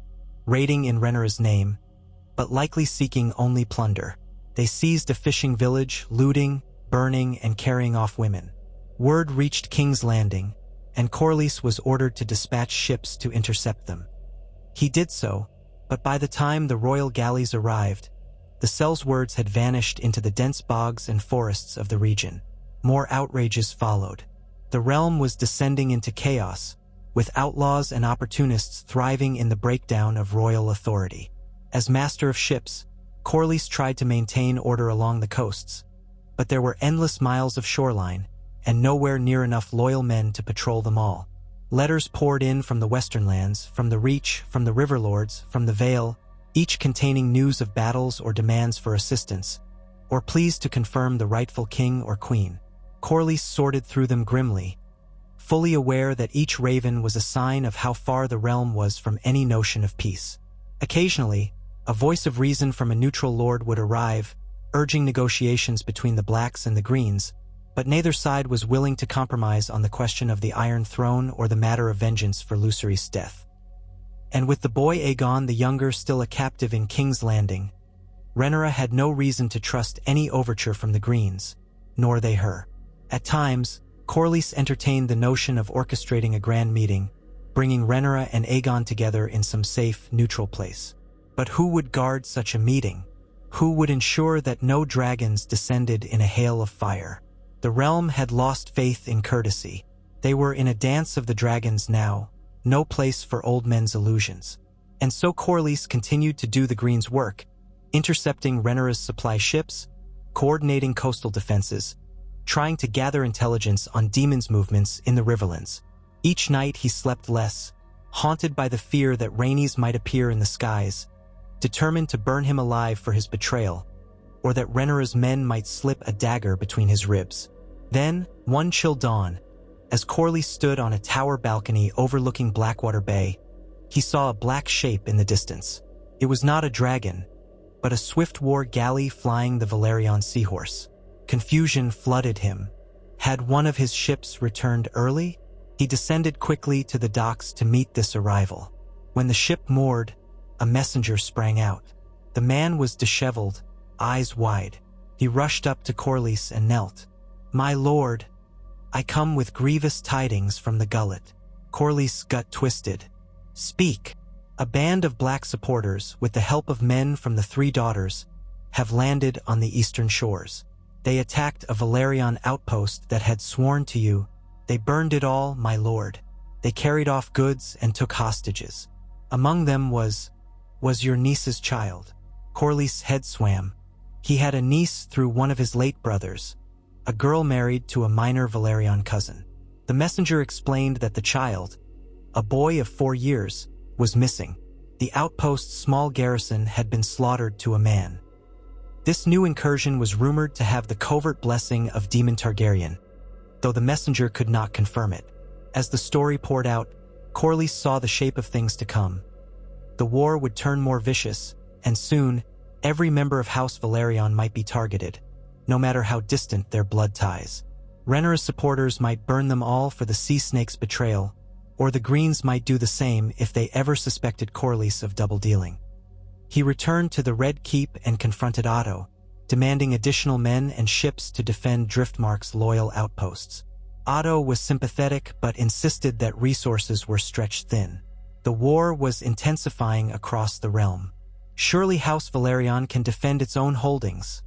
raiding in Rhaenyra's name, but likely seeking only plunder. They seized a fishing village, looting, burning, and carrying off women. Word reached King's Landing, and Corlys was ordered to dispatch ships to intercept them. He did so, but by the time the royal galleys arrived, the Sellswords had vanished into the dense bogs and forests of the region. More outrages followed. The realm was descending into chaos, with outlaws and opportunists thriving in the breakdown of royal authority. As master of ships, Corlys tried to maintain order along the coasts, but there were endless miles of shoreline, and nowhere near enough loyal men to patrol them all. Letters poured in from the western lands, from the Reach, from the Riverlords, from the Vale, each containing news of battles or demands for assistance, or pleas to confirm the rightful king or queen. Corlys sorted through them grimly, fully aware that each raven was a sign of how far the realm was from any notion of peace. Occasionally, a voice of reason from a neutral lord would arrive, urging negotiations between the Blacks and the Greens, but neither side was willing to compromise on the question of the Iron Throne or the matter of vengeance for Lucerys' death. And with the boy Aegon the Younger still a captive in King's Landing, Rhaenyra had no reason to trust any overture from the Greens, nor they her. At times, Corlys entertained the notion of orchestrating a grand meeting, bringing Rhaenyra and Aegon together in some safe, neutral place. But who would guard such a meeting? Who would ensure that no dragons descended in a hail of fire? The realm had lost faith in courtesy. They were in a dance of the dragons now, no place for old men's illusions. And so Corlys continued to do the Greens' work, intercepting Rhaenyra's supply ships, coordinating coastal defenses, trying to gather intelligence on demons' movements in the Riverlands. Each night he slept less, haunted by the fear that Rhaenys might appear in the skies, determined to burn him alive for his betrayal, or that Rhaenyra's men might slip a dagger between his ribs. Then, one chill dawn, as Corlys stood on a tower balcony overlooking Blackwater Bay, he saw a black shape in the distance. It was not a dragon, but a swift war galley flying the Velaryon seahorse. Confusion flooded him. Had one of his ships returned early? He descended quickly to the docks to meet this arrival. When the ship moored, a messenger sprang out. The man was disheveled, eyes wide. He rushed up to Corlys and knelt. "My lord, I come with grievous tidings from the gullet." Corlys' gut twisted. "Speak." "A band of Black supporters, with the help of men from the Three Daughters, have landed on the eastern shores. They attacked a Velaryon outpost that had sworn to you. They burned it all, my lord. They carried off goods and took hostages. Among them was was your niece's child. Corlys' head swam. He had a niece through one of his late brothers, a girl married to a minor Velaryon cousin. The messenger explained that the child, a boy of 4 years, was missing. The outpost's small garrison had been slaughtered to a man. This new incursion was rumored to have the covert blessing of Demon Targaryen, though the messenger could not confirm it. As the story poured out, Corlys saw the shape of things to come. The war would turn more vicious, and soon, every member of House Velaryon might be targeted, no matter how distant their blood ties. Rhaenyra's supporters might burn them all for the Sea Snake's betrayal, or the Greens might do the same if they ever suspected Corlys of double-dealing. He returned to the Red Keep and confronted Otto, demanding additional men and ships to defend Driftmark's loyal outposts. Otto was sympathetic but insisted that resources were stretched thin. The war was intensifying across the realm. Surely House Velaryon can defend its own holdings,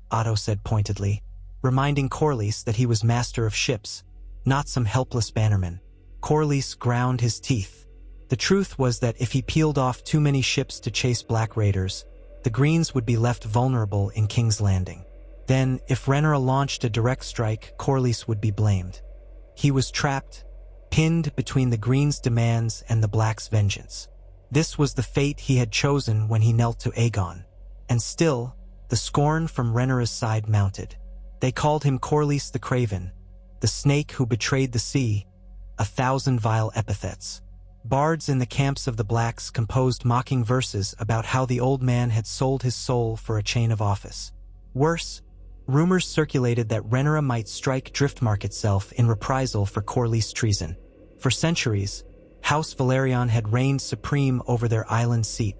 Otto said pointedly, reminding Corlys that he was master of ships, not some helpless bannerman. Corlys ground his teeth. The truth was that if he peeled off too many ships to chase Black Raiders, the Greens would be left vulnerable in King's Landing. Then, if Rhaenyra launched a direct strike, Corlys would be blamed. He was trapped, pinned between the Greens' demands and the Blacks' vengeance. This was the fate he had chosen when he knelt to Aegon. And still, the scorn from Rhaenyra's side mounted. They called him Corlys the Craven, the snake who betrayed the sea, 1,000 vile epithets. Bards in the camps of the Blacks composed mocking verses about how the old man had sold his soul for a chain of office. Worse, rumors circulated that Rhaenyra might strike Driftmark itself in reprisal for Corlys' treason. For centuries, House Velaryon had reigned supreme over their island seat,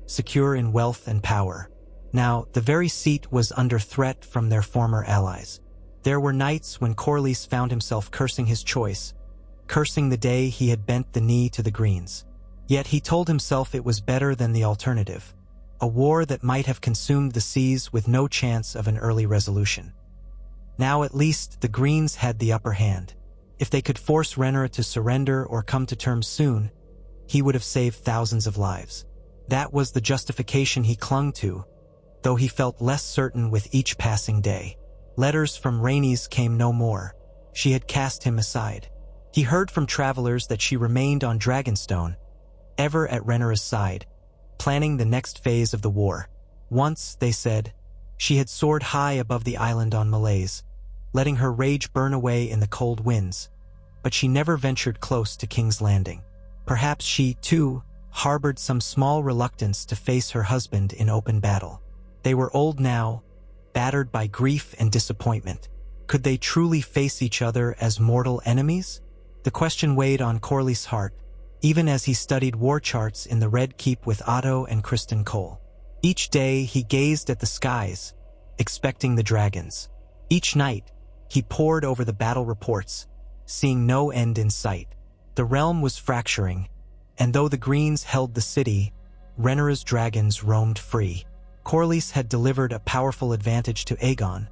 secure in wealth and power. Now, the very seat was under threat from their former allies. There were nights when Corlys found himself cursing his choice, cursing the day he had bent the knee to the Greens. Yet he told himself it was better than the alternative, a war that might have consumed the seas with no chance of an early resolution. Now at least the Greens had the upper hand. If they could force Rhaenyra to surrender or come to terms soon, he would have saved thousands of lives. That was the justification he clung to, though he felt less certain with each passing day. Letters from Rhaenys came no more. She had cast him aside. He heard from travelers that she remained on Dragonstone, ever at Rhaenyra's side, planning the next phase of the war. Once, they said, she had soared high above the island on Malaise, letting her rage burn away in the cold winds, but she never ventured close to King's Landing. Perhaps she, too, harbored some small reluctance to face her husband in open battle. They were old now, battered by grief and disappointment. Could they truly face each other as mortal enemies? The question weighed on Corlys' heart, even as he studied war charts in the Red Keep with Otto and Criston Cole. Each day he gazed at the skies, expecting the dragons. Each night, he pored over the battle reports, seeing no end in sight. The realm was fracturing, and though the Greens held the city, Rhaenyra's dragons roamed free. Corlys had delivered a powerful advantage to Aegon,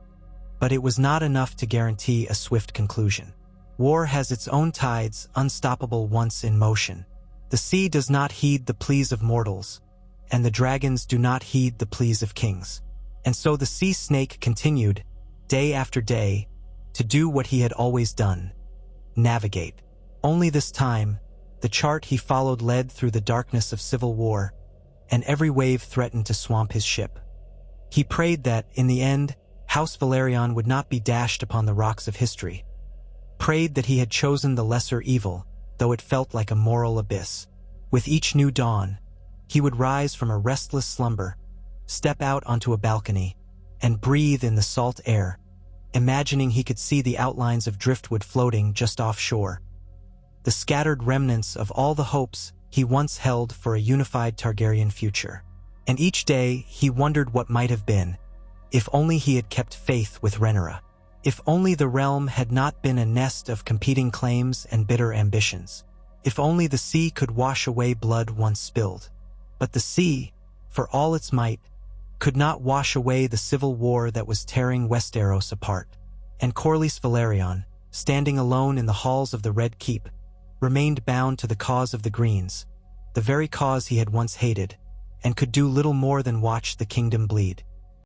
but it was not enough to guarantee a swift conclusion. War has its own tides, unstoppable once in motion. The sea does not heed the pleas of mortals, and the dragons do not heed the pleas of kings. And so the sea snake continued, day after day, to do what he had always done: navigate. Only this time, the chart he followed led through the darkness of civil war, and every wave threatened to swamp his ship. He prayed that, in the end, House Velaryon would not be dashed upon the rocks of history. Prayed that he had chosen the lesser evil, though it felt like a moral abyss. With each new dawn, he would rise from a restless slumber, step out onto a balcony, and breathe in the salt air, imagining he could see the outlines of driftwood floating just offshore, the scattered remnants of all the hopes he once held for a unified Targaryen future. And each day he wondered what might have been, if only he had kept faith with Rhaenyra. If only the realm had not been a nest of competing claims and bitter ambitions. If only the sea could wash away blood once spilled. But the sea, for all its might, could not wash away the civil war that was tearing Westeros apart. And Corlys Velaryon, standing alone in the halls of the Red Keep, remained bound to the cause of the Greens, the very cause he had once hated, and could do little more than watch the kingdom bleed.